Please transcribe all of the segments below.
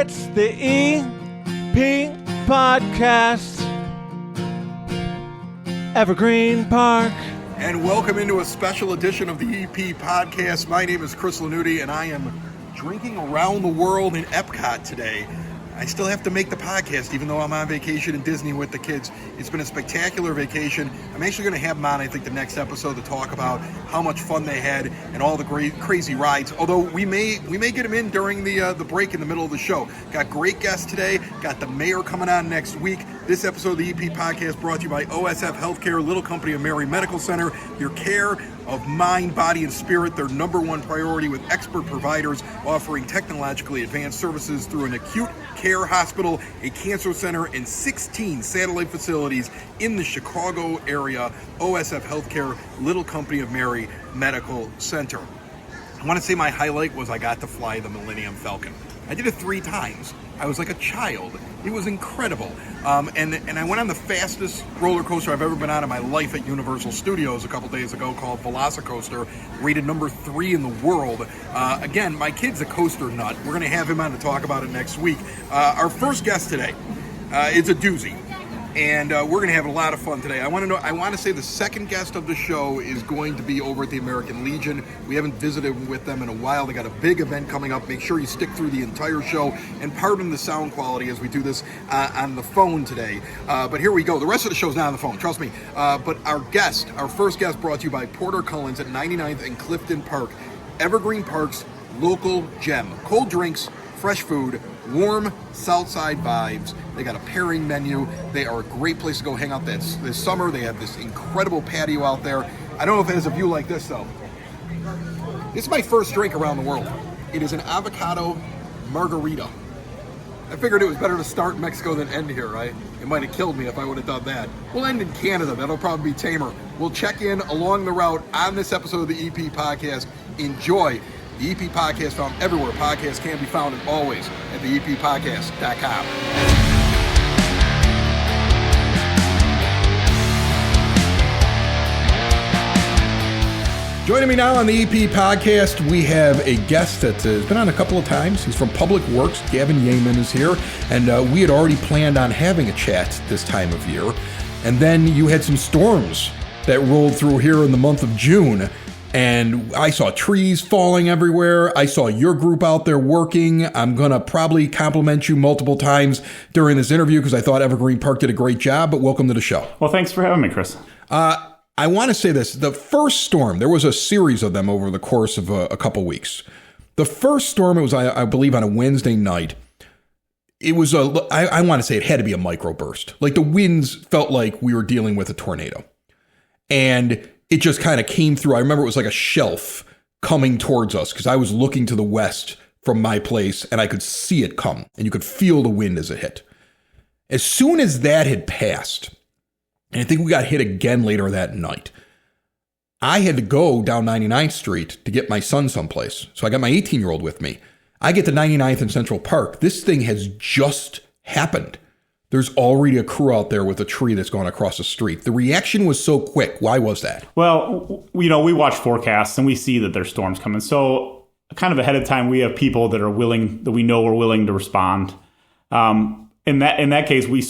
It's the EP Podcast. Evergreen Park. And welcome into a special edition of the EP Podcast. My name is Chris Lanuti, and I am drinking around the world in EPCOT today. I still have to make the podcast, even though I'm on vacation in Disney with the kids. It's been a spectacular vacation. I'm actually going to have them on, I think, the next episode to talk about how much fun they had and all the great, crazy rides. Although we may get them in during the break in the middle of the show. Got great guests today. Got the mayor coming on next week. This episode of the EP Podcast brought to you by OSF Healthcare, Little Company of Mary Medical Center. Your care of mind, body, and spirit, their number one priority, with expert providers offering technologically advanced services through an acute care hospital, a cancer center, and 16 satellite facilities in the Chicago area. OSF Healthcare, Little Company of Mary Medical Center. I want to say my highlight was I got to fly the Millennium Falcon. I did it 3 times. I was like a child. It was incredible. And I went on the fastest roller coaster I've ever been on in my life at Universal Studios a couple days ago, called Velocicoaster, rated number 3 in the world. Again, my kid's a coaster nut. We're going to have him on to talk about it next week. Our first guest today is a doozy. And we're going to have a lot of fun today. I want to say the second guest of the show is going to be over at the American Legion. We haven't visited with them in a while. They got a big event coming up. Make sure you stick through the entire show, and pardon the sound quality as we do this on the phone today. But here we go. The rest of the show's not on the phone, trust me. But our first guest, brought to you by Porter Cullen's at 99th and Clifton Park. Evergreen Park's local gem. Cold drinks, fresh food, warm Southside vibes. They got a pairing menu. They are a great place to go hang out this summer. They have this incredible patio out there. I don't know if it has a view like this, though. This is my first drink around the world. It is an avocado margarita. I figured it was better to start in Mexico than end here, right? It might have killed me if I would have done that. We'll end in Canada. That'll probably be tamer. We'll check in along the route on this episode of the EP Podcast. Enjoy. The EP Podcast, found everywhere podcasts can be found, and always at theeppodcast.com. Joining me now on the EP Podcast, we have a guest that has been on a couple of times. He's from Public Works. Gavin Yeaman is here, and we had already planned on having a chat this time of year. And then you had some storms that rolled through here in the month of June. And I saw trees falling everywhere. I saw your group out there working. I'm going to probably compliment you multiple times during this interview because I thought Evergreen Park did a great job, but welcome to the show. Well, thanks for having me, Chris. I want to say this. The first storm, there was a series of them over the course of a couple weeks. The first storm, it was, I believe, on a Wednesday night. It was, I want to say it had to be a microburst. Like the winds felt like we were dealing with a tornado. And it just kind of came through. I remember it was like a shelf coming towards us because I was looking to the west from my place and I could see it come and you could feel the wind as it hit. As soon as that had passed, and I think we got hit again later that night, I had to go down 99th Street to get my son someplace. So I got my 18-year-old with me. I get to 99th and Central Park. This thing has just happened. There's already a crew out there with a tree that's going across the street. The reaction was so quick. Why was that? Well, we watch forecasts and we see that there's storms coming. So kind of ahead of time, we have people that we know are willing to respond. In that case, we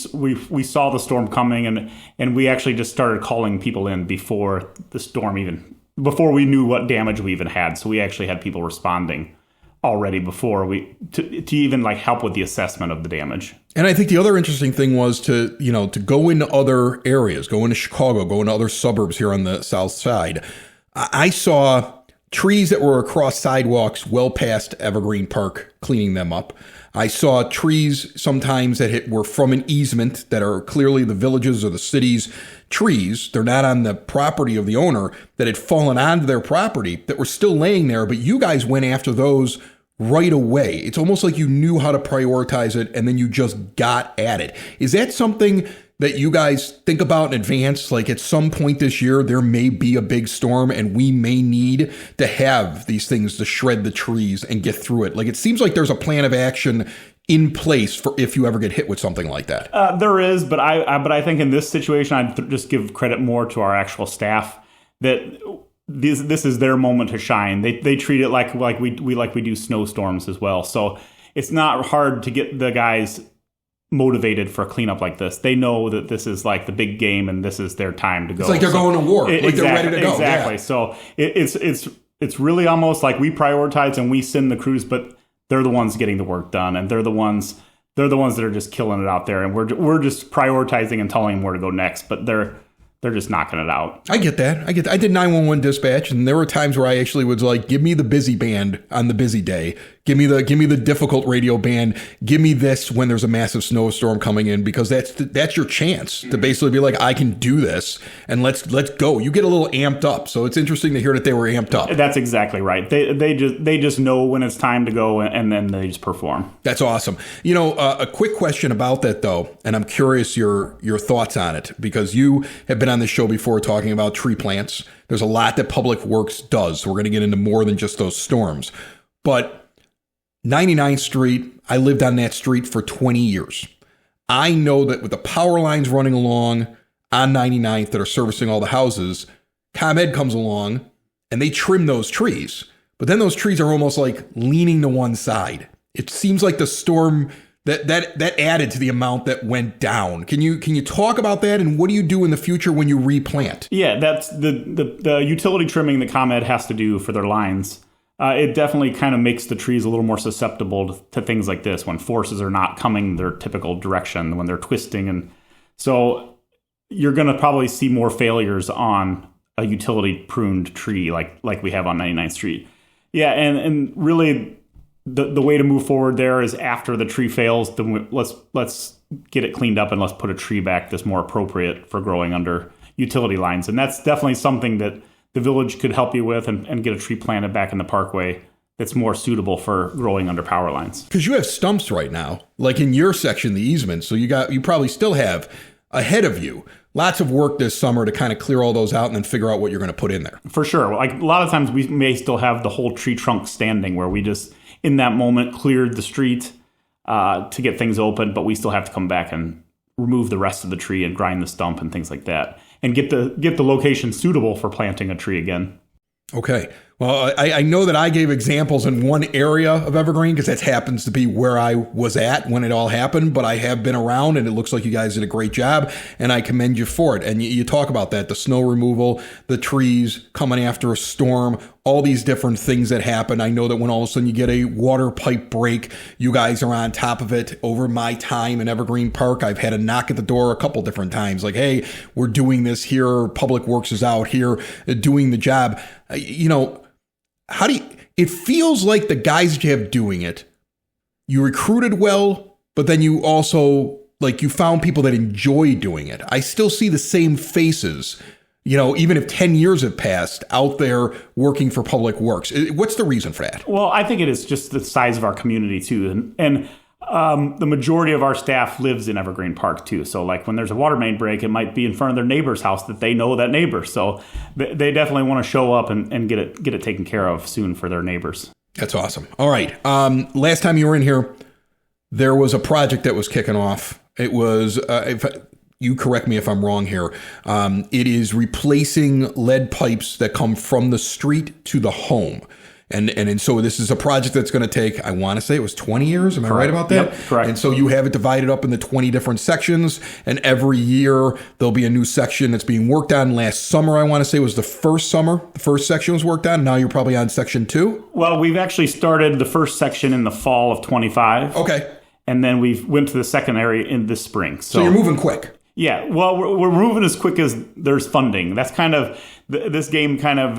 saw the storm coming and we actually just started calling people in before the storm before we knew what damage we even had. So we actually had people responding already before to even like help with the assessment of the damage. And I think the other interesting thing was to go into other areas, go into Chicago, go into other suburbs here on the south side. I saw trees that were across sidewalks well past Evergreen Park, cleaning them up. I saw trees sometimes that were from an easement that are clearly the villages or the city's trees. They're not on the property of the owner, that had fallen onto their property that were still laying there. But you guys went after those right away. It's almost like you knew how to prioritize it and then you just got at it. Is that something that you guys think about in advance? Like at some point this year, there may be a big storm and we may need to have these things to shred the trees and get through it. Like it seems like there's a plan of action in place for if you ever get hit with something like that. There is, but I think in this situation, I'd just give credit more to our actual staff that this is their moment to shine. They treat it like we do snowstorms as well. So it's not hard to get the guys motivated for a cleanup like this. They know that this is like the big game and this is their time to go. It's like they're going to war. Like they're ready to go. Exactly. Yeah. So it's really almost like we prioritize and we send the crews, but they're the ones getting the work done, and they're the ones that are just killing it out there, and we're just prioritizing and telling them where to go next, but they're just knocking it out. I get that. I did 911 dispatch, and there were times where I actually was like, give me the busy band on the busy day. Give me the difficult radio band. Give me this when there's a massive snowstorm coming in, because that's your chance to basically be like, I can do this, and let's go. You get a little amped up. So it's interesting to hear that they were amped up. That's exactly right. They just know when it's time to go, and then they just perform. That's awesome. A quick question about that though, and I'm curious your thoughts on it, because you have been on the show before talking about tree plants. There's a lot that Public Works does. So we're going to get into more than just those storms, but 99th Street, I lived on that street for 20 years. I know that with the power lines running along on 99th that are servicing all the houses, ComEd comes along and they trim those trees. But then those trees are almost like leaning to one side. It seems like the storm that added to the amount that went down. Can you talk about that, and what do you do in the future when you replant? Yeah, that's the utility trimming that ComEd has to do for their lines. It definitely kind of makes the trees a little more susceptible to things like this when forces are not coming their typical direction, when they're twisting. And so you're going to probably see more failures on a utility pruned tree like we have on 99th Street. Yeah, and really the way to move forward there is after the tree fails, then let's get it cleaned up and let's put a tree back that's more appropriate for growing under utility lines. And that's definitely something that the village could help you with, and get a tree planted back in the parkway that's more suitable for growing under power lines. Because you have stumps right now, like in your section, the easement. So you probably still have ahead of you lots of work this summer to kind of clear all those out and then figure out what you're going to put in there. For sure. Like a lot of times we may still have the whole tree trunk standing where we just, in that moment, cleared the street to get things open, but we still have to come back and remove the rest of the tree and grind the stump and things like that, and get the location suitable for planting a tree again. Okay. Well, I know that I gave examples in one area of Evergreen because that happens to be where I was at when it all happened, but I have been around and it looks like you guys did a great job and I commend you for it. And you talk about that, the snow removal, the trees coming after a storm, all these different things that happen. I know that when all of a sudden you get a water pipe break, you guys are on top of it. Over my time in Evergreen Park, I've had a knock at the door a couple different times like, hey, we're doing this here. Public Works is out here doing the job. How do you, it feels like the guys that you have doing it, you recruited well, but then you also, you found people that enjoy doing it. I still see the same faces, even if 10 years have passed, out there working for Public Works. What's the reason for that? Well, I think it is just the size of our community, too. And the majority of our staff lives in Evergreen Park, too. So, when there's a water main break, it might be in front of their neighbor's house that they know that neighbor. So they definitely want to show up and get it taken care of soon for their neighbors. That's awesome. All right. Last time you were in here, there was a project that was kicking off. It was, you correct me if I'm wrong here, it is replacing lead pipes that come from the street to the home. And so this is a project that's going to take, I want to say it was 20 years. Am I right about that? Yep, correct. And so you have it divided up into 20 different sections. And every year there'll be a new section that's being worked on. Last summer, I want to say, was the first summer. The first section was worked on. Now you're probably on section 2. Well, we've actually started the first section in the fall of 25. Okay. And then we went to the second area in this spring. So you're moving quick. Yeah, well, we're moving as quick as there's funding. That's kind of, this game kind of,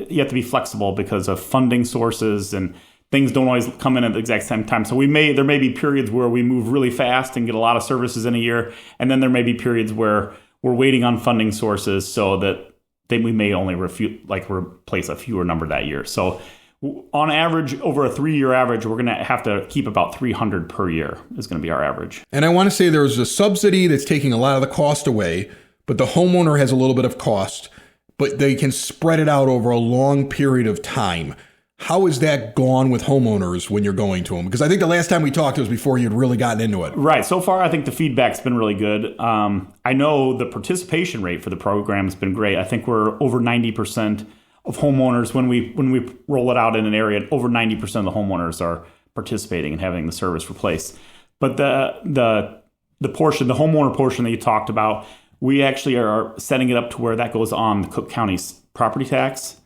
you have to be flexible because of funding sources, and things don't always come in at the exact same time. So there may be periods where we move really fast and get a lot of services in a year, and then there may be periods where we're waiting on funding sources so that we may only replace a fewer number that year. So on average, over a 3-year average, we're going to have to keep about 300 per year is going to be our average. And I want to say there's a subsidy that's taking a lot of the cost away, but the homeowner has a little bit of cost, but they can spread it out over a long period of time. How is that gone with homeowners when you're going to them? Because I think the last time we talked, it was before you'd really gotten into it. Right. So far, I think the feedback's been really good. I know the participation rate for the program has been great. I think we're over 90% of homeowners when we roll it out in an area. Over 90% of the homeowners are participating and having the service replaced. But the homeowner portion that you talked about, we actually are setting it up to where that goes on the Cook County's property tax.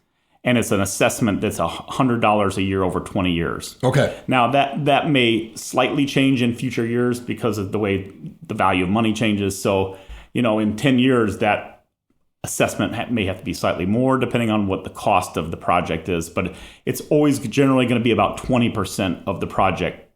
And it's an assessment that's $100 a year over 20 years. Okay. Now, that may slightly change in future years because of the way the value of money changes. So, in 10 years, that assessment may have to be slightly more depending on what the cost of the project is. But it's always generally going to be about 20% of the project,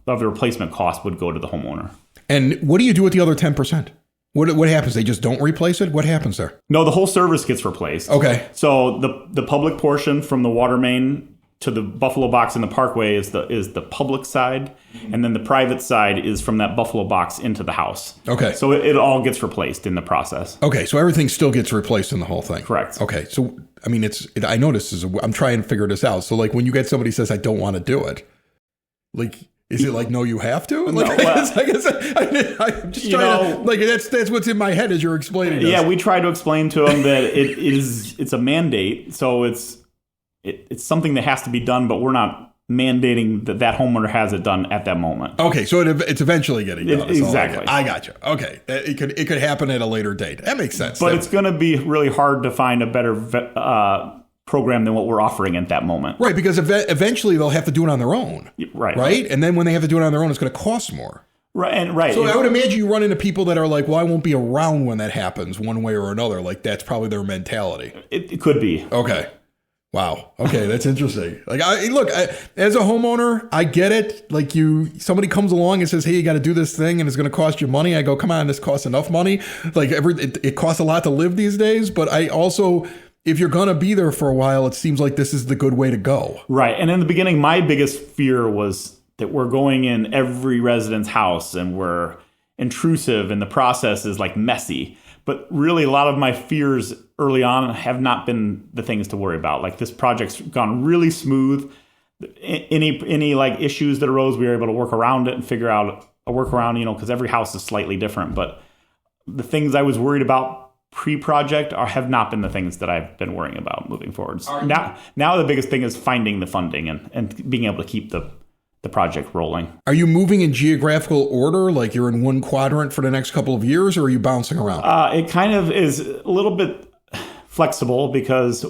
of the replacement cost would go to the homeowner. And what do you do with the other 10%? What happens? They just don't replace it? What happens there? No, the whole service gets replaced. Okay. So the public portion from the water main to the Buffalo box in the parkway is the public side, and then the private side is from that Buffalo box into the house. Okay. So it all gets replaced in the process. Okay, so everything still gets replaced in the whole thing. Correct. Okay, so I mean, I know this is. I'm trying to figure this out. So like when you get somebody says I don't want to do it, like. Is it like, no, you have to? Like, No, well, I'm just trying to, like, that's what's in my head as you're explaining this. Yeah, we try to explain to them that it's a mandate. So it's something that has to be done, but we're not mandating that homeowner has it done at that moment. Okay, so it's eventually getting done. Exactly. I got you. Okay, it could happen at a later date. That makes sense. But it's going to be really hard to find a better program than what we're offering at that moment. Right, because eventually they'll have to do it on their own. Right? And then when they have to do it on their own, it's going to cost more. Right. So I would imagine you run into people that are like, well, I won't be around when that happens one way or another. Like, that's probably their mentality. It could be. Okay. Wow. Okay, that's interesting. Like, as a homeowner, I get it. Like, somebody comes along and says, "Hey, you got to do this thing, and it's going to cost you money." I go, "Come on, this costs enough money." Like, it costs a lot to live these days. But I also, if you're going to be there for a while, it seems like this is the good way to go. Right. And in the beginning, my biggest fear was that we're going in every resident's house and we're intrusive, and the process is like messy. But really, a lot of my fears early on have not been the things to worry about. Like, this project's gone really smooth. Any like issues that arose, we were able to work around it and figure out a workaround, because every house is slightly different. But the things I was worried about pre-project have not been the things that I've been worrying about moving forward. Now the biggest thing is finding the funding and being able to keep the project rolling. Are you moving in geographical order? Like, you're in one quadrant for the next couple of years, or are you bouncing around? It kind of is a little bit flexible because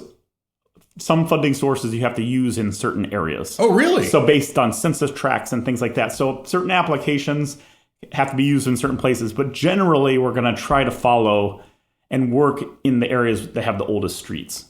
some funding sources you have to use in certain areas. Oh, really? So based on census tracts and things like that. So certain applications have to be used in certain places, but generally we're going to try to follow and work in the areas that have the oldest streets.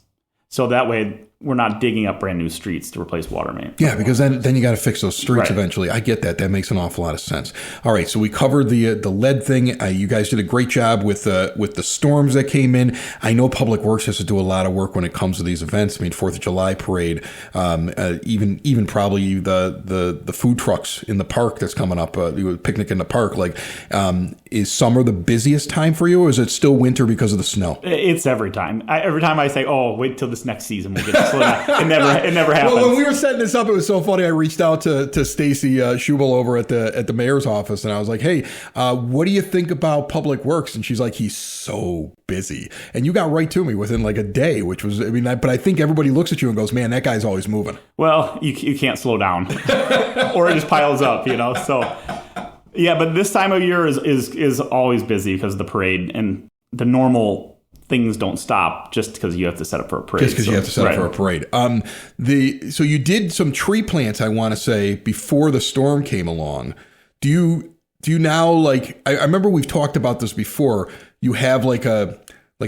So that way we're not digging up brand new streets to replace water main. Yeah, because then you got to fix those streets Right. eventually. I get that. That makes an awful lot of sense. All right, so we covered the lead thing. You guys did a great job with the storms that came in. I know Public Works has to do a lot of work when it comes to these events. I mean, 4th of July parade, even probably the food trucks in the park that's coming up, picnic in the park. Like, is summer the busiest time for you, or is it still winter because of the snow? It's every time. Every time I say, "Oh, wait till this next season, we'll get to slow down." It never happens. Well, when we were setting this up, it was so funny. I reached out to Stacy Schubel over at the mayor's office, and I was like, "Hey, what do you think about Public Works?" And she's like, "He's so busy." And you got right to me within like a day, which was, but I think everybody looks at you and goes, "Man, that guy's always moving." Well, you can't slow down, or it just piles up, So, yeah, but this time of year is always busy because of the parade, and the normal things don't stop just because you have to set up for a parade. Just because you have to set up for a parade. So you did some tree plants, I want to say, before the storm came along. Do you now, like, I remember we've talked about this before. You have like a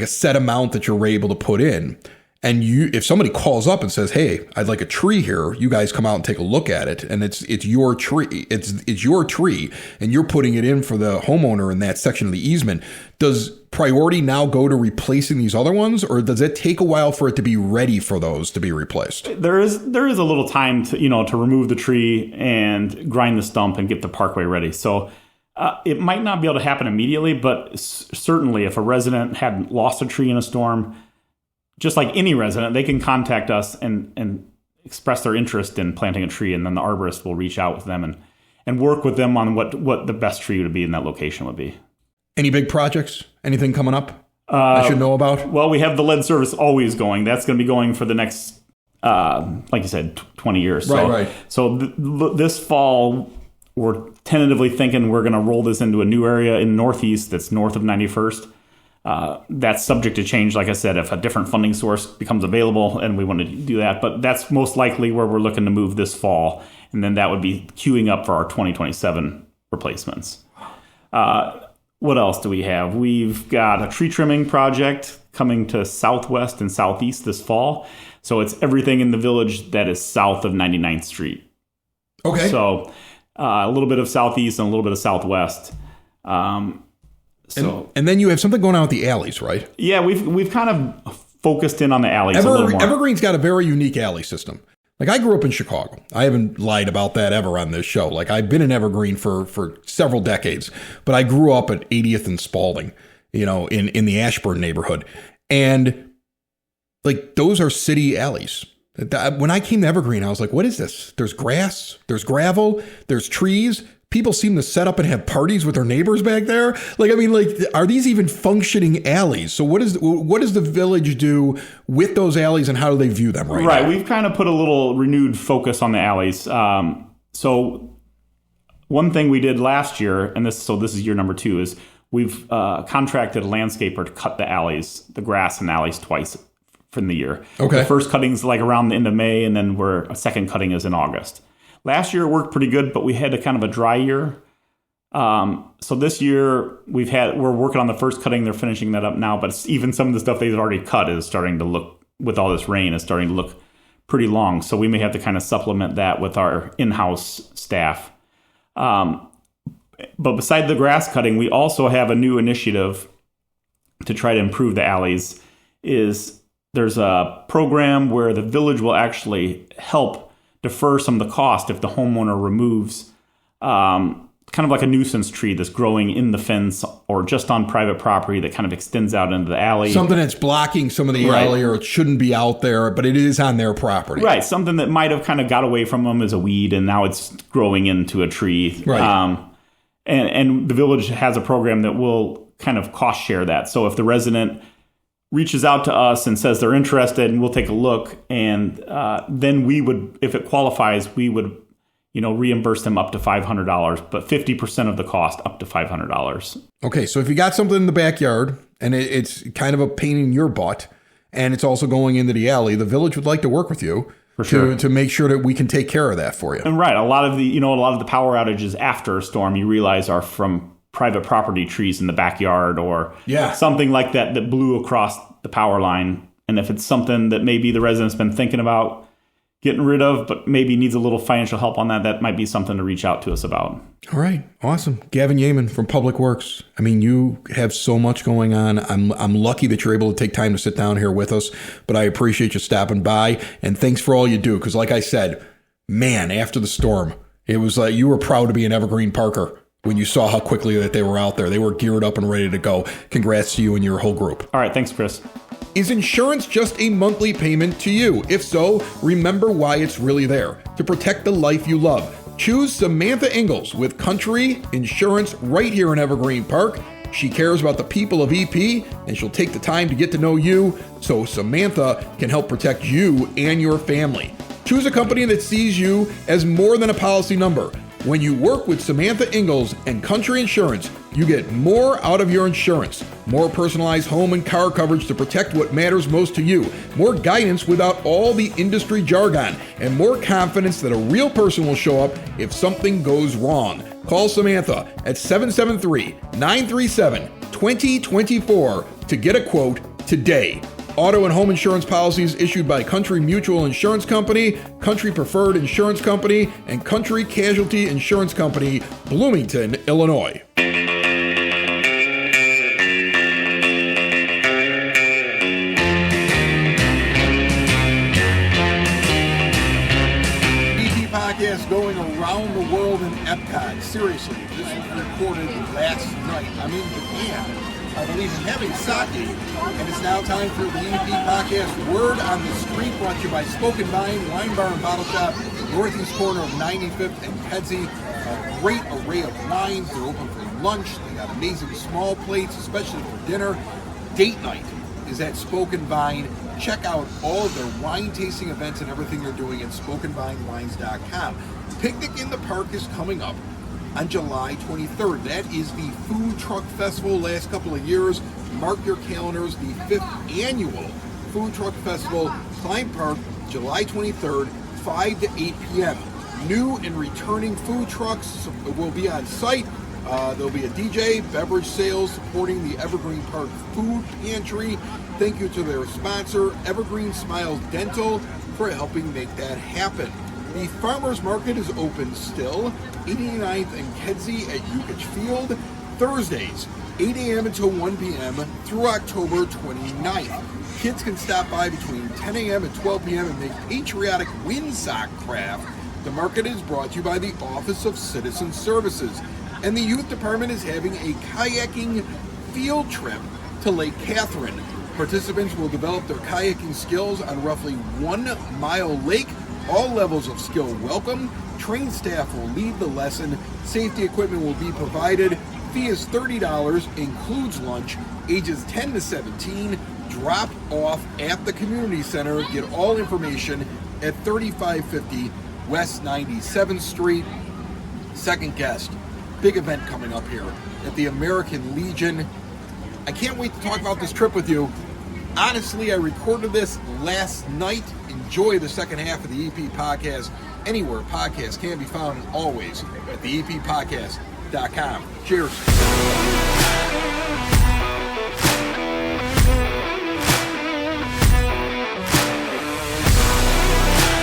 set amount that you're able to put in. And if somebody calls up and says, "Hey, I'd like a tree here," you guys come out and take a look at it, and it's your tree. It's your tree, and you're putting it in for the homeowner in that section of the easement. Does priority now go to replacing these other ones, or does it take a while for it to be ready for those to be replaced? There is a little time to remove the tree and grind the stump and get the parkway ready. So it might not be able to happen immediately, but certainly if a resident had lost a tree in a storm, just like any resident, they can contact us and express their interest in planting a tree, and then the arborist will reach out with them and work with them on what the best tree would be in that location would be. Any big projects? Anything coming up I should know about? Well, we have the lead service always going. That's going to be going for the next like you said, 20 years. Right. So this fall, we're tentatively thinking we're going to roll this into a new area in Northeast that's north of 91st. That's subject to change, like I said, if a different funding source becomes available and we want to do that. But that's most likely where we're looking to move this fall. And then that would be queuing up for our 2027 replacements. What else do we have? We've got a tree trimming project coming to Southwest and Southeast this fall. So it's everything in the village that is south of 99th Street. Okay. So a little bit of Southeast and a little bit of Southwest. And then you have something going on with the alleys, right? Yeah, we've kind of focused in on the alleys a little more. Evergreen's got a very unique alley system. Like, I grew up in Chicago. I haven't lied about that ever on this show. Like, I've been in Evergreen for several decades, but I grew up at 80th and Spalding, in the Ashburn neighborhood. And like, those are city alleys. When I came to Evergreen, I was like, what is this? There's grass, there's gravel, there's trees. People seem to set up and have parties with their neighbors back there. Like, I mean, like, are these even functioning alleys? So what does the village do with those alleys, and how do they view them right now? We've kind of put a little renewed focus on the alleys. So one thing we did last year, and this is year number 2, is we've contracted a landscaper to cut the alleys, the grass in the alleys twice from the year. Okay. The first cutting's like around the end of May, and then a second cutting is in August. Last year it worked pretty good, but we had a kind of a dry year. So this year we're working on the first cutting. They're finishing that up now, but even some of the stuff they've already cut is starting to look, with all this rain, is starting to look pretty long. So we may have to kind of supplement that with our in-house staff. But beside the grass cutting, we also have a new initiative to try to improve the alleys. There's a program where the village will actually help defer some of the cost if the homeowner removes kind of like a nuisance tree that's growing in the fence or just on private property that kind of extends out into the alley. Something that's blocking some of the alley, or it shouldn't be out there, but it is on their property. Right. Something that might have kind of got away from them as a weed, and now it's growing into a tree. Right. And the village has a program that will kind of cost share that. So if the resident reaches out to us and says they're interested, and we'll take a look, and then we would, if it qualifies, we would, reimburse them up to $500, but 50% of the cost up to $500. Okay, so if you got something in the backyard and it's kind of a pain in your butt, and it's also going into the alley, the village would like to work with you to make sure that we can take care of that for you. And right, a lot of the power outages after a storm, you realize, are from private property trees in the backyard or something like that blew across the power line. And if it's something that maybe the resident's been thinking about getting rid of, but maybe needs a little financial help on that might be something to reach out to us about. All right. Awesome. Gavin Yeaman from Public Works. I mean, you have so much going on. I'm lucky that you're able to take time to sit down here with us, but I appreciate you stopping by, and thanks for all you do. Because like I said, man, after the storm, it was like you were proud to be an Evergreen Parker when you saw how quickly that they were out there. They were geared up and ready to go. Congrats to you and your whole group. All right. Thanks, Chris. Is insurance just a monthly payment to you? If so, remember why it's really there. To protect the life you love. Choose Samantha Ingalls with Country Insurance right here in Evergreen Park. She cares about the people of EP, and she'll take the time to get to know you so Samantha can help protect you and your family. Choose a company that sees you as more than a policy number. When you work with Samantha Ingalls and Country Insurance, you get more out of your insurance, more personalized home and car coverage to protect what matters most to you, more guidance without all the industry jargon, and more confidence that a real person will show up if something goes wrong. Call Samantha at 773-937-2024 to get a quote today. Auto and home insurance policies issued by Country Mutual Insurance Company, Country Preferred Insurance Company, and Country Casualty Insurance Company, Bloomington, Illinois. EP podcast going around the world in EPCOT. Seriously, this was recorded last night. I'm in Japan. I believe in having sake, and it's now time for the EP podcast Word on the Street, brought to you by Spoken Vine, Wine Bar and Bottle Shop, northeast corner of 95th and Kedzie. A great array of wines. They're open for lunch. They got amazing small plates, especially for dinner. Date night is at Spoken Vine. Check out all of their wine tasting events and everything they're doing at SpokenVineWines.com. Picnic in the Park is coming up on July 23rd. That is the Food Truck Festival. Last couple of years, mark your calendars, the 5th annual Food Truck Festival, Klein Park, July 23rd, 5 to 8 p.m. New and returning food trucks will be on site. There'll be a DJ, beverage sales supporting the Evergreen Park Food Pantry. Thank you to their sponsor, Evergreen Smiles Dental, for helping make that happen. The Farmers Market is open still, 89th and Kedzie at Yukich Field, Thursdays, 8 a.m. until 1 p.m. through October 29th. Kids can stop by between 10 a.m. and 12 p.m. and make patriotic windsock craft. The market is brought to you by the Office of Citizen Services, and the Youth Department is having a kayaking field trip to Lake Catherine. Participants will develop their kayaking skills on roughly 1 mile lake. All levels of skill welcome. Trained staff will lead the lesson. Safety equipment will be provided. Fee is $30, includes lunch. Ages 10 to 17. Drop off at the community center. Get all information at 3550 West 97th Street. Second guest, big event coming up here at the American Legion. I can't wait to talk about this trip with you. Honestly, I recorded this last night. Enjoy the second half of the EP podcast anywhere podcasts can be found, and always at the EPPodcast.com. Cheers.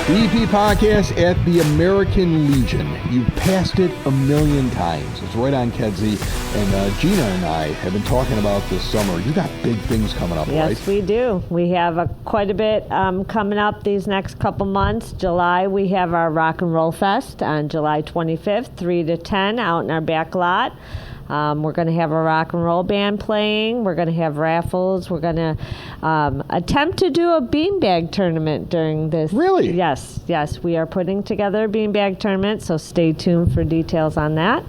The EP Podcast at the American Legion. You've passed it a million times. It's right on Kedzie. And Gina and I have been talking about this summer. You got big things coming up, right? Yes, we do. We have quite a bit coming up these next couple months. July, we have our Rock and Roll Fest on July 25th, 3 to 10 out in our back lot. We're going to have a rock and roll band playing. We're going to have raffles. We're going to attempt to do a beanbag tournament during this. Really? Yes. We are putting together a beanbag tournament, so stay tuned for details on that.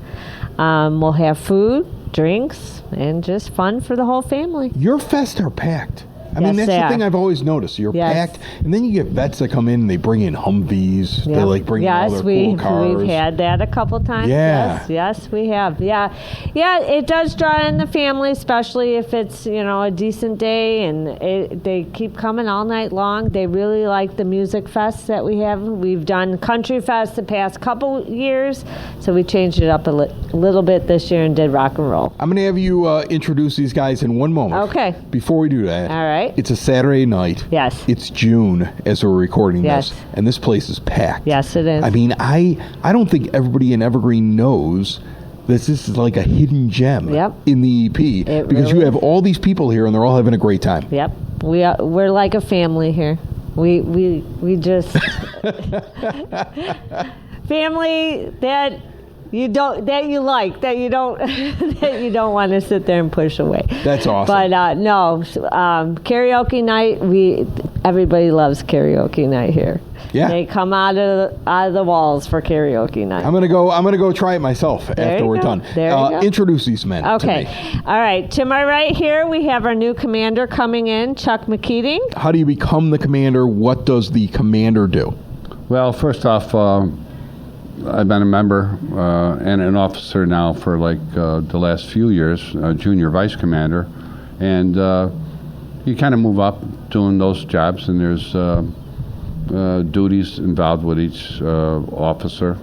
We'll have food, drinks, and just fun for the whole family. Your fests are packed. I mean, that's the thing I've always noticed. You're packed, and then you get vets that come in and they bring in Humvees. Yep. They like bring in all their cool cars. We've had that a couple times. Yeah. Yes, we have. Yeah, it does draw in the family, especially if it's, a decent day, and they keep coming all night long. They really like the music fests that we have. We've done country fest the past couple years, so we changed it up a little bit this year and did rock and roll. I'm going to have you introduce these guys in one moment. Okay. Before we do that. All right. It's a Saturday night. Yes. It's June as we're recording this, and this place is packed. Yes, it is. I mean, I don't think everybody in Evergreen knows that this is like a hidden gem in the EP, because you have all these people here and they're all having a great time. Yep. We're like a family here. We just family that you don't want to sit there and push away. That's awesome. But karaoke night. Everybody loves karaoke night here. Yeah, they come out of the walls for karaoke night. I'm gonna go try it myself after we're done. There you go. Introduce these men. Okay. To me. All right. To my right here, we have our new commander coming in, Chuck McKeating. How do you become the commander? What does the commander do? Well, first off, I've been a member and an officer now for the last few years, junior vice commander, and you kind of move up doing those jobs, and there's duties involved with each officer,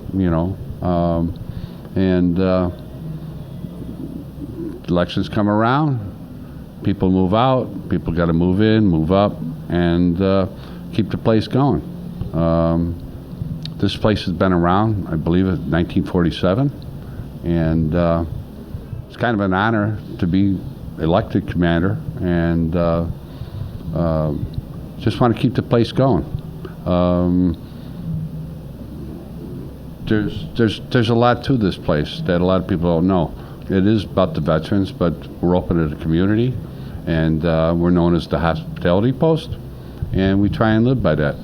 and elections come around, people move out, people got to move in, move up, and keep the place going. This place has been around, I believe, in 1947, and it's kind of an honor to be elected commander, and just want to keep the place going. There's a lot to this place that a lot of people don't know. It is about the veterans, but we're open to the community, and we're known as the hospitality post, and we try and live by that,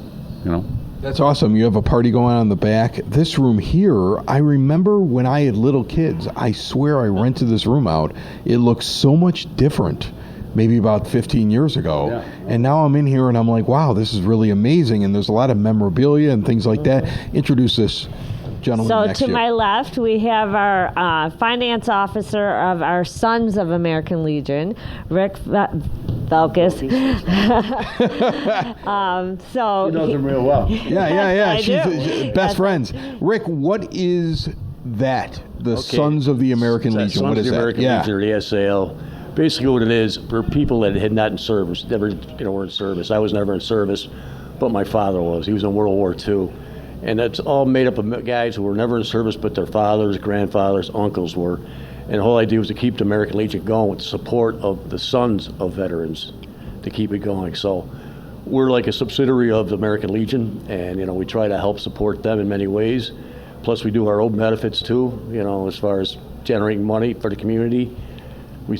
That's awesome. You have a party going on in the back. This room here, I remember when I had little kids, I swear I rented this room out. It looks so much different maybe about 15 years ago. Yeah. And now I'm in here and I'm like, wow, this is really amazing. And there's a lot of memorabilia and things like that. Introduce this gentleman So next to to you. my left, we have our finance officer of our Sons of American Legion, Rick Velkus. So He knows him real well. Yeah. I She's do. best friends. Rick, what is that? The Sons of the American Legion. What is Sons of the that? American Legion, or the SAL. Basically, what it is for people that had not in service, never, were in service. I was never in service, but my father was. He was in World War II, and that's all made up of guys who were never in service, but their fathers, grandfathers, uncles were. And the whole idea was to keep the American Legion going with the support of the sons of veterans to keep it going. So we're like a subsidiary of the American Legion, and we try to help support them in many ways. Plus, we do our own benefits too. As far as generating money for the community, we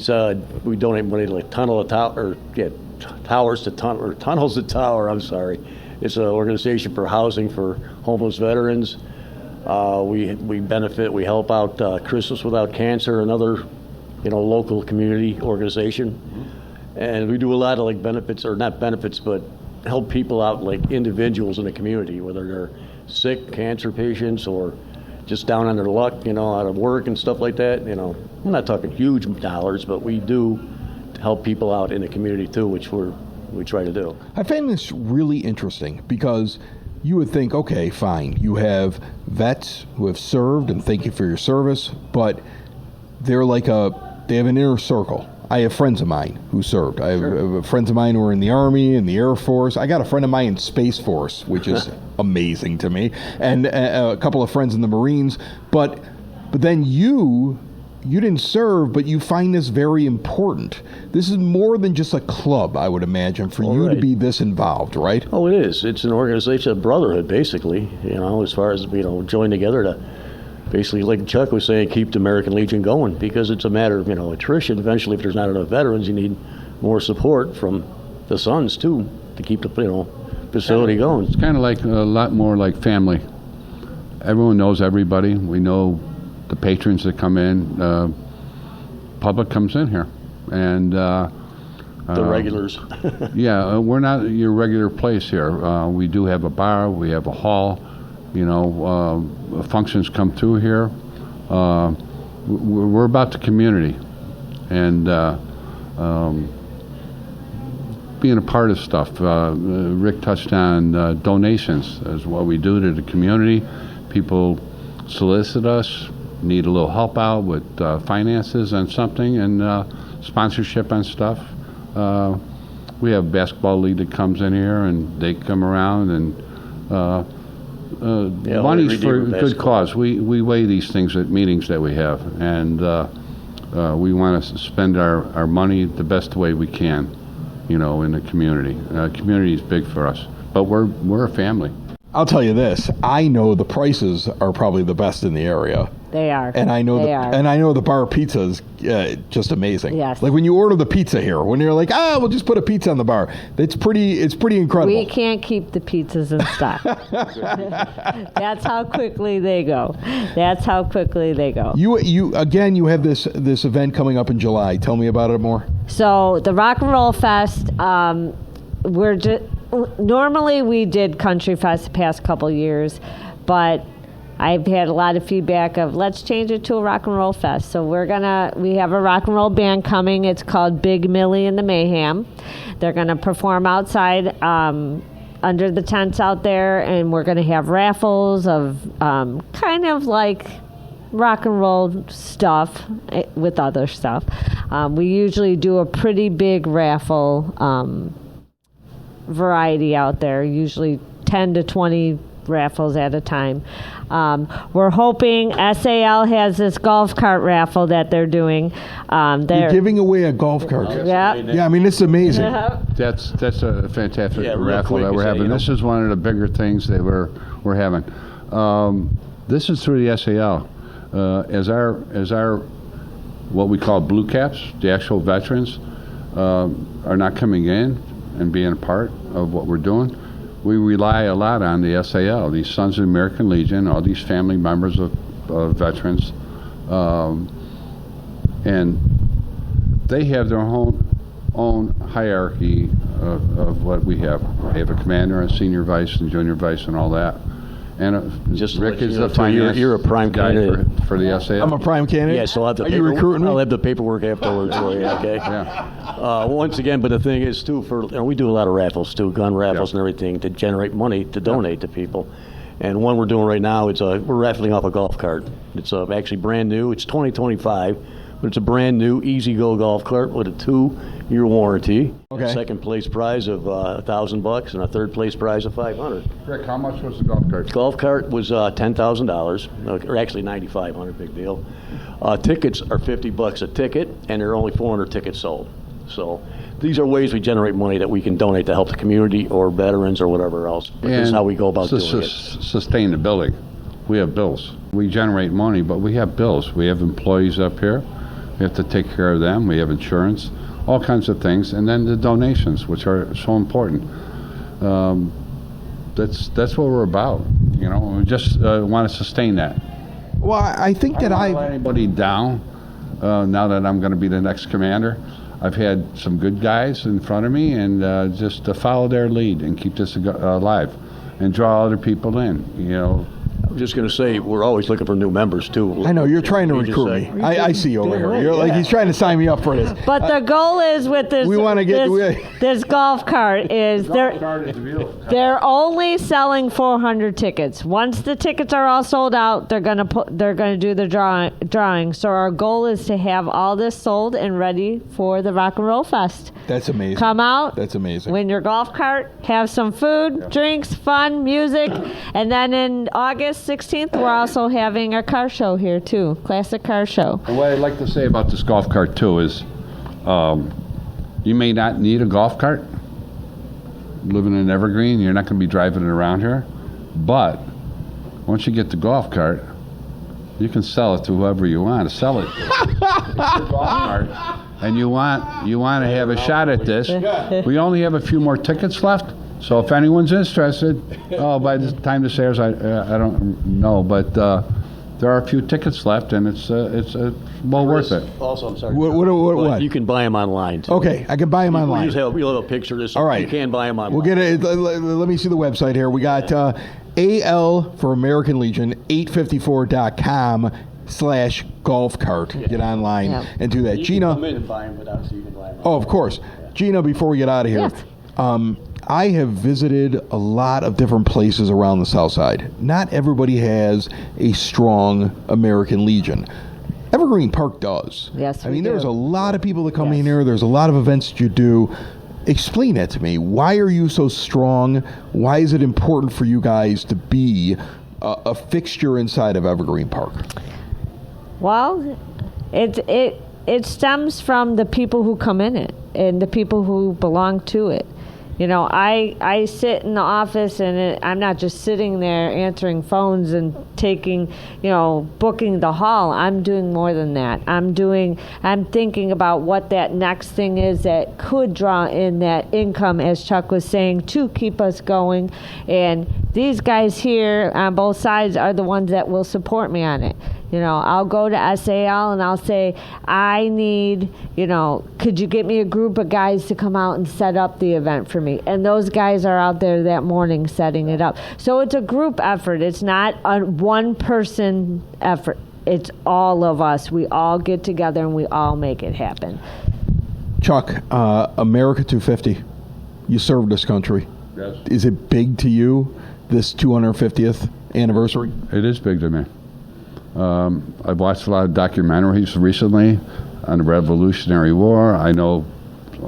donate money to like Tunnels to Tower. I'm sorry, it's an organization for housing for homeless veterans. We benefit. We help out Christmas Without Cancer, another local community organization, and we do a lot of like benefits, or not benefits, but help people out, like individuals in the community, whether they're sick, cancer patients, or just down on their luck, out of work and stuff like that. I'm not talking huge dollars, but we do help people out in the community too, which we try to do. I find this really interesting because you would think, okay, fine, you have vets who have served, and thank you for your service, but they have an inner circle. I have friends of mine who served. I have friends of mine who are in the Army, in the Air Force. I got a friend of mine in Space Force, which is amazing to me, and a couple of friends in the Marines. But then you didn't serve, but you find this very important. This is more than just a club, I would imagine, for you to be this involved, right? Oh, it is. It's an organization, a brotherhood, basically, as far as, join together to basically, like Chuck was saying, keep the American Legion going, because it's a matter of, attrition. Eventually, if there's not enough veterans, you need more support from the sons, too, to keep the, facility going. It's kind of like a lot more like family. Everyone knows everybody. We know the patrons that come in. Public comes in here. And The regulars. we're not your regular place here. We do have a bar. We have a hall. Functions come through here. We're about the community, and being a part of stuff. Rick touched on donations as what we do to the community. People solicit us, need a little help out with finances on something, and sponsorship on stuff. We have a basketball league that comes in here, and they come around and. Money's for a good cause. We weigh these things at meetings that we have, and we want to spend our money the best way we can, in the community. Community is big for us, but we're a family. I'll tell you this. I know the prices are probably the best in the area. They are. And I know they are. And I know the bar pizza is just amazing. Yes. Like when you order the pizza here, when you're like, we'll just put a pizza on the bar. It's pretty incredible. We can't keep the pizzas in stock. That's how quickly they go. You have this event coming up in July. Tell me about it more. So the Rock and Roll Fest, normally we did Country Fest the past couple years, but I've had a lot of feedback of let's change it to a Rock and Roll Fest. So we have a rock and roll band coming. It's called Big Millie and the Mayhem. They're gonna perform outside under the tents out there, and we're gonna have raffles of kind of like rock and roll stuff with other stuff. We usually do a pretty big raffle variety out there, usually 10 to 20 raffles at a time. We're hoping SAL has this golf cart raffle that they're doing. You're giving away a golf cart. Yeah. Yeah, I mean, it's amazing. That's a fantastic real raffle quick, that we're having. you know. This is one of the bigger things that we're having. This is through the SAL. As our what we call blue caps, the actual veterans, are not coming in and being a part of what we're doing. We rely a lot on the SAL, these Sons of the American Legion, all these family members of veterans, and they have their own own hierarchy of what we have. I have a commander, a senior vice, and junior vice, and all that. And Just to Rick let you is know, the too, finance you're a prime guy candidate. for the SA. I'm a prime candidate. Yeah, so I'll have the Are you recruiting me? I'll have the paperwork afterwards for you, okay? Yeah. Once again, but the thing is, too, we do a lot of raffles, too, gun raffles Yeah. and everything to generate money to donate to people. And one we're doing right now, we're raffling off a golf cart. It's actually brand new. It's 2025, but it's a brand new E-Z-GO golf cart with a 2-year warranty. Okay. A second place prize of $1,000 and a third place prize of $500. Rick, how much was the golf cart? Golf cart was $10,000, or actually $9,500, big deal. Tickets are $50 a ticket, and there are only 400 tickets sold. So these are ways we generate money that we can donate to help the community or veterans or whatever else. But this is how we go about doing it. Sustainability. We have bills. We generate money, but we have bills. We have employees up here. We have to take care of them. We have insurance, all kinds of things, and then the donations, which are so important. That's what we're about. You know, we just want to sustain that. Well, I think I that don't let anybody down. Now that I'm going to be the next commander, I've had some good guys in front of me, and just to follow their lead and keep this alive, and draw other people in. You know. I was just going to say, we're always looking for new members, too. I know you're trying to You just recruit say- me. I see you over Damn here. right, You're like yeah. he's trying to sign me up for this. But the goal is with this We wanna get- this golf cart is they're only selling 400 tickets. Once the tickets are all sold out, they're gonna do the drawing. So our goal is to have all this sold and ready for the Rock and Roll Fest. That's amazing. Come out. That's amazing. Win your golf cart. Have some food, drinks, fun, music, and then in August 16th, we're also having a car show here too, classic car show. And what I'd like to say about this golf cart too is, you may not need a golf cart. Living in Evergreen, you're not going to be driving it around here. But once you get the golf cart, you can sell it to whoever you want to sell it to. It's your golf cart, and you want to have a shot at this. We only have a few more tickets left. So if anyone's interested, by the time this airs, I don't know, but there are a few tickets left, and it's well worth it. Also, I'm sorry. What? You can buy them online, too. Okay, I can buy them online. We'll have a picture of this. All right. You can buy them online. We'll get it. Let me see the website here. We got AL for American Legion 854.com/golf cart. Get online Yeah. and do that. You Gina. can come in and buy them, but obviously you can buy them. Oh, of course. Gina, before we get out of here, Yes. I have visited a lot of different places around the South Side. Not everybody has a strong American Legion. Evergreen Park does. Yes, I we mean, do. there's a lot of people that come in Yes. here. There's a lot of events that you do. Explain that to me. Why are you so strong? Why is it important for you guys to be a fixture inside of Evergreen Park? Well, it stems from the people who come in it and the people who belong to it. You know, I sit in the office and I'm not just sitting there answering phones and booking the hall. I'm doing more than that. I'm thinking about what that next thing is that could draw in that income, as Chuck was saying, to keep us going. And these guys here on both sides are the ones that will support me on it. You know, I'll go to SAL and I'll say, I need, could you get me a group of guys to come out and set up the event for me? And those guys are out there that morning setting it up. So it's a group effort. It's not a one-person effort. It's all of us. We all get together and we all make it happen. Chuck, America 250. You served this country. Yes. Is it big to you, this 250th anniversary? It is big to me. I've watched a lot of documentaries recently on the Revolutionary War. I know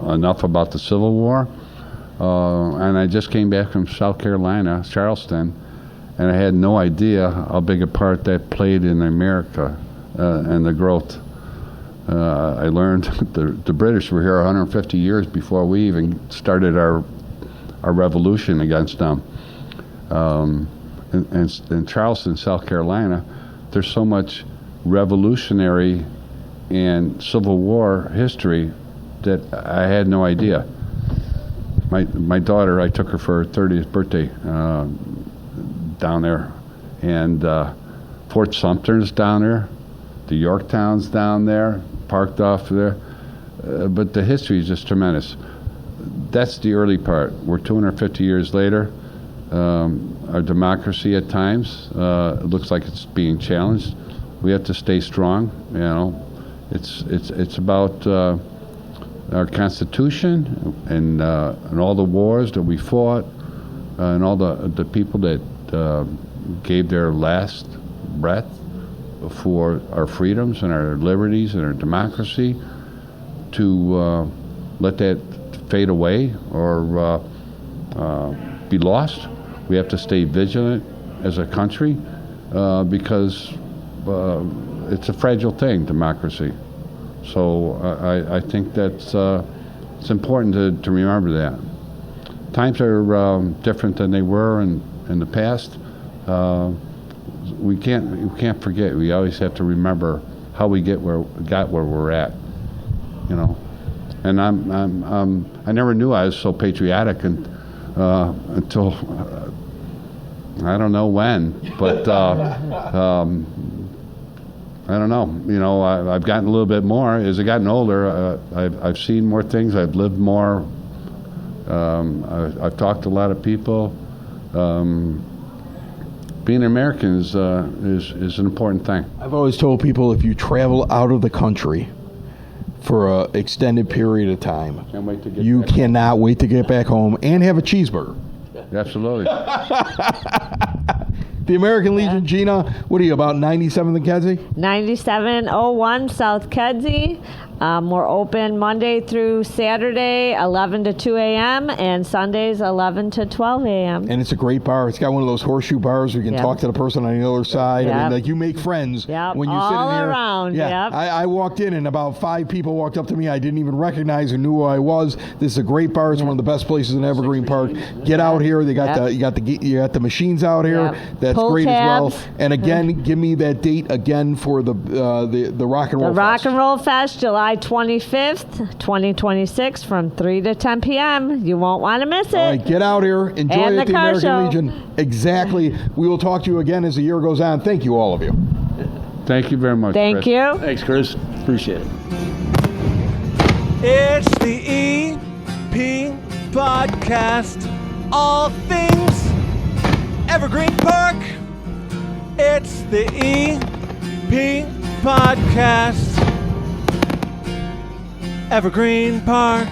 enough about the Civil War. And I just came back from South Carolina, Charleston, and I had no idea how big a part that played in America and the growth. I learned the British were here 150 years before we even started our revolution against them. In Charleston, South Carolina, there's so much revolutionary and Civil War history that I had no idea. My daughter, I took her for her 30th birthday down there, and Fort Sumter's down there, the Yorktown's down there, parked off there. but the history is just tremendous. That's the early part. We're 250 years later. Our democracy at times looks like it's being challenged. We have to stay strong. You know, it's about our Constitution and all the wars that we fought and all the people that gave their last breath for our freedoms and our liberties and our democracy. To let that fade away or be lost, we have to stay vigilant as a country because it's a fragile thing, democracy. So I think that's it's important to remember that. Times are different than they were in the past. We can't forget. We always have to remember how we got where we're at. You know, and I never knew I was so patriotic until I don't know when, but I don't know. You know, I've gotten a little bit more as I've gotten older. I've seen more things. I've lived more. I've talked to a lot of people. Being American is an important thing. I've always told people if you travel out of the country for an extended period of time, you cannot wait to get back home and have a cheeseburger. Absolutely. The American Legion, Gina, what are you, about 97th and Kedzie? 9701 South Kedzie. We're open Monday through Saturday, 11 to 2 a.m., and Sundays, 11 to 12 a.m. And it's a great bar. It's got one of those horseshoe bars where you can talk to the person on the other side. I mean, Yep. like, you make friends when you sit in All here. around, Yeah, yep. I walked in, and about 5 people walked up to me I didn't even recognize or knew who I was. This is a great bar. It's one of the best places in Evergreen Park. Get out here. They got you got the machines out here. Yep. That's Pull great tabs. as well. And again, give me that date again for the Rock and Roll The Rock Fest. and Roll Fest, July 25th, 2026, from 3 to 10 p.m. You won't want to miss it. All right, get out here. Enjoy And it the at the car American show. Legion. Exactly. We will talk to you again as the year goes on. Thank you, all of you. Thank you very much. Thank Chris. you. Thanks, Chris. Appreciate it. It's the EP Podcast. All things Evergreen Park. It's the EP Podcast. Evergreen Park.